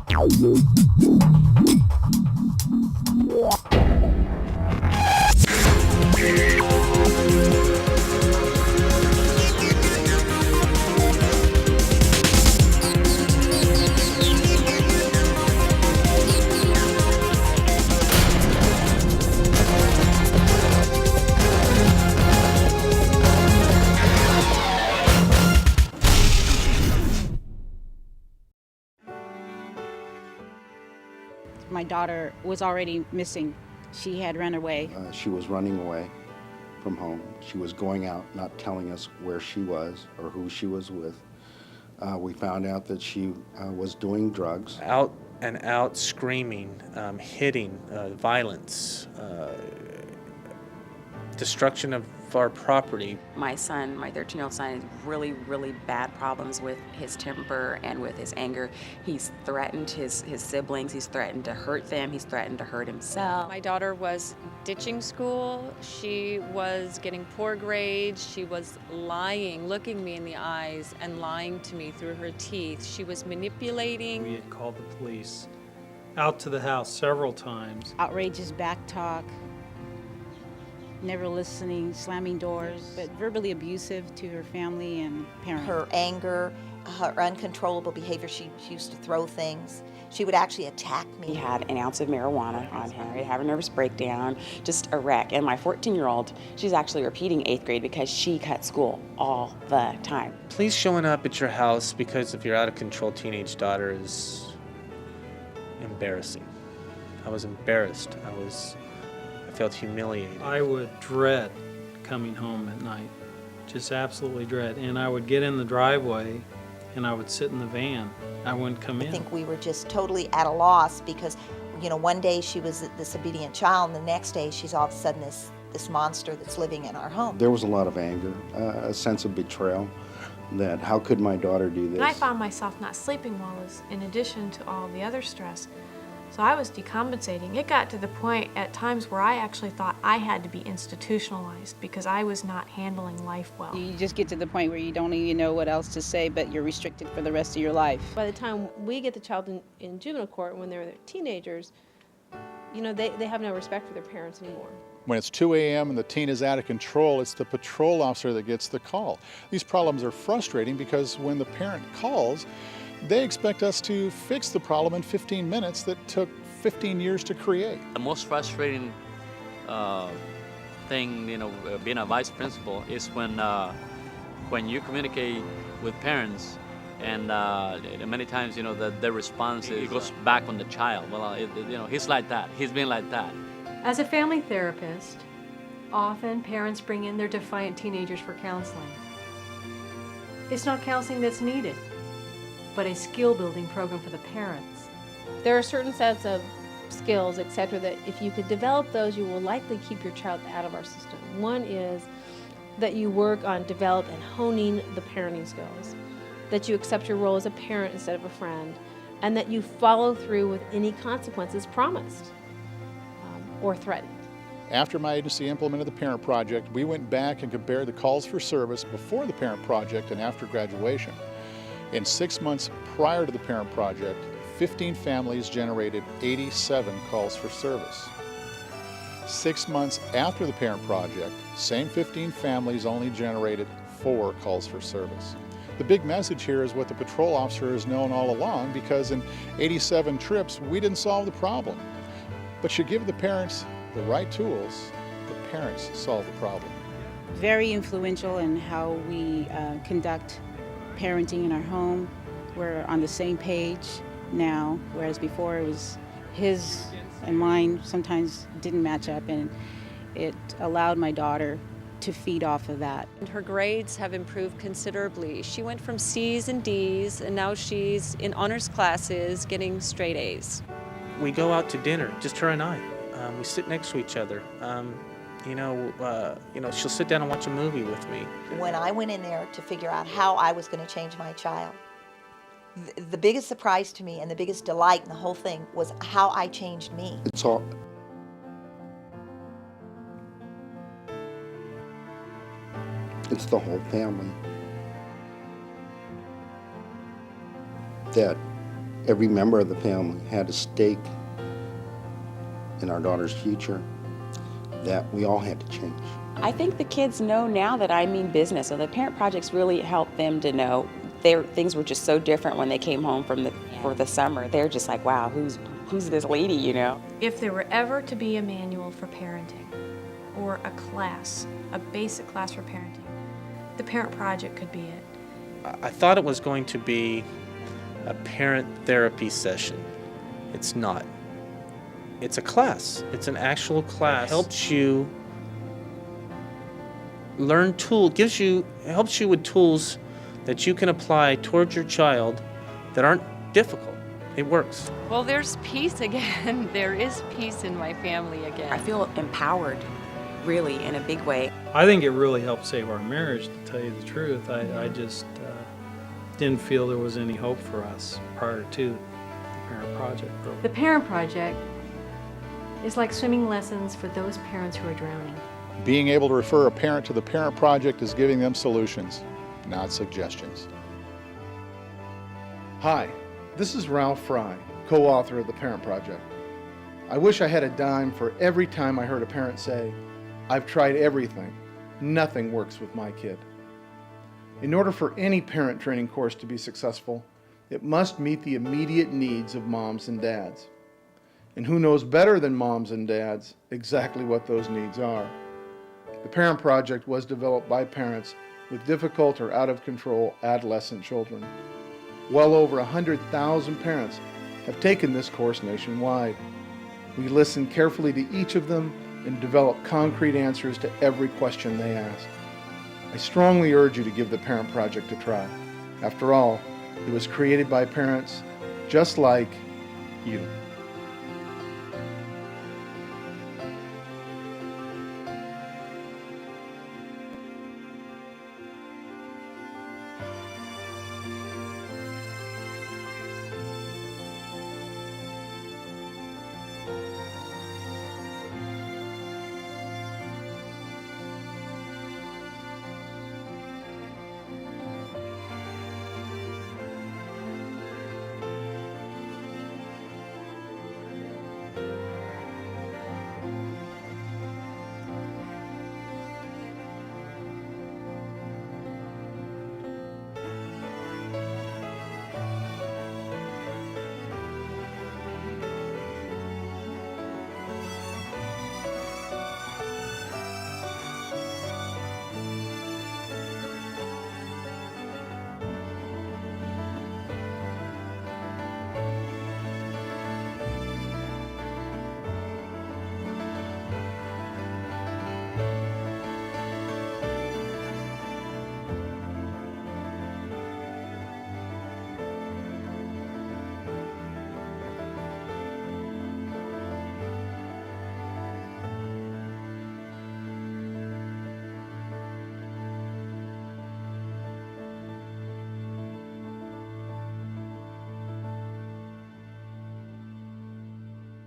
My daughter was already missing. She had run away. She was running away from home. She was going out, not telling us where she was or who she was with. We found out that she was doing drugs. Out and out screaming, hitting, violence, destruction of our property. My son, my 13-year-old son, has really, really bad problems with his temper and with his anger. He's threatened his siblings. He's threatened to hurt them. He's threatened to hurt himself. My daughter was ditching school. She was getting poor grades. She was lying, looking me in the eyes and lying to me through her teeth. She was manipulating. We had called the police out to the house several times. Outrageous back talk, never listening, slamming doors, but verbally abusive to her family and parents. Her anger, her uncontrollable behavior, she used to throw things. She would actually attack me. He had an ounce of marijuana on him. He'd have a nervous breakdown, just a wreck. And my 14-year-old, she's actually repeating 8th grade because she cut school all the time. Please showing up at your house because of your out-of-control teenage daughter is embarrassing. I was embarrassed. I felt humiliated. I would dread coming home at night, just absolutely dread. And I would get in the driveway and I would sit in the van. I wouldn't come in. I think we were just totally at a loss because, you know, one day she was this obedient child and the next day she's all of a sudden this monster that's living in our home. There was a lot of anger, a sense of betrayal, that how could my daughter do this? And I found myself not sleeping well in addition to all the other stress. So I was decompensating. It got to the point at times where I actually thought I had to be institutionalized because I was not handling life well. You just get to the point where you don't even know what else to say, but you're restricted for the rest of your life. By the time we get the child in juvenile court when they're teenagers, you know, they have no respect for their parents anymore. When it's 2 a.m. and the teen is out of control, it's the patrol officer that gets the call. These problems are frustrating because when the parent calls, they expect us to fix the problem in 15 minutes that took 15 years to create. The most frustrating thing, you know, being a vice principal is when you communicate with parents and many times, you know, their response is, it goes back on the child. Well, you know, he's like that. He's been like that. As a family therapist, often parents bring in their defiant teenagers for counseling. It's not counseling that's needed, but a skill-building program for the parents. There are certain sets of skills, etc., that if you could develop those, you will likely keep your child out of our system. One is that you work on develop and honing the parenting skills, that you accept your role as a parent instead of a friend, and that you follow through with any consequences promised or threatened. After my agency implemented the Parent Project, we went back and compared the calls for service before the Parent Project and after graduation. In 6 months prior to the Parent Project, 15 families generated 87 calls for service. 6 months after the Parent Project, same 15 families only generated 4 calls for service. The big message here is what the patrol officer has known all along, because in 87 trips, we didn't solve the problem. But you give the parents the right tools, the parents solve the problem. Very influential in how we conduct parenting in our home. We're on the same page now, whereas before it was his and mine sometimes didn't match up, and it allowed my daughter to feed off of that. And her grades have improved considerably. She went from C's and D's, and now she's in honors classes getting straight A's. We go out to dinner, just her and I. We sit next to each other. She'll sit down and watch a movie with me. When I went in there to figure out how I was going to change my child, the biggest surprise to me and the biggest delight in the whole thing was how I changed me. It's the whole family that every member of the family had a stake in our daughter's future, that we all had to change. I think the kids know now that I mean business, so the parent projects really helped them to know things were just so different when they came home for the summer. They're just like, wow, who's this lady, you know? If there were ever to be a manual for parenting, or a class, a basic class for parenting, the parent project could be it. I thought it was going to be a parent therapy session. It's not. It's a class. It's an actual class. It helps you learn helps you with tools that you can apply towards your child that aren't difficult. It works. Well, there's peace again. There is peace in my family again. I feel empowered, really, in a big way. I think it really helped save our marriage, to tell you the truth. I just didn't feel there was any hope for us prior to the Parent Project program. The Parent Project is like swimming lessons for those parents who are drowning. Being able to refer a parent to the Parent Project is giving them solutions, not suggestions. Hi, this is Ralph Fry, co-author of the Parent Project. I wish I had a dime for every time I heard a parent say, "I've tried everything, nothing works with my kid." In order for any parent training course to be successful, it must meet the immediate needs of moms and dads. And who knows better than moms and dads exactly what those needs are? The Parent Project was developed by parents with difficult or out-of-control adolescent children. Well over 100,000 parents have taken this course nationwide. We listen carefully to each of them and develop concrete answers to every question they ask. I strongly urge you to give the Parent Project a try. After all, it was created by parents just like you.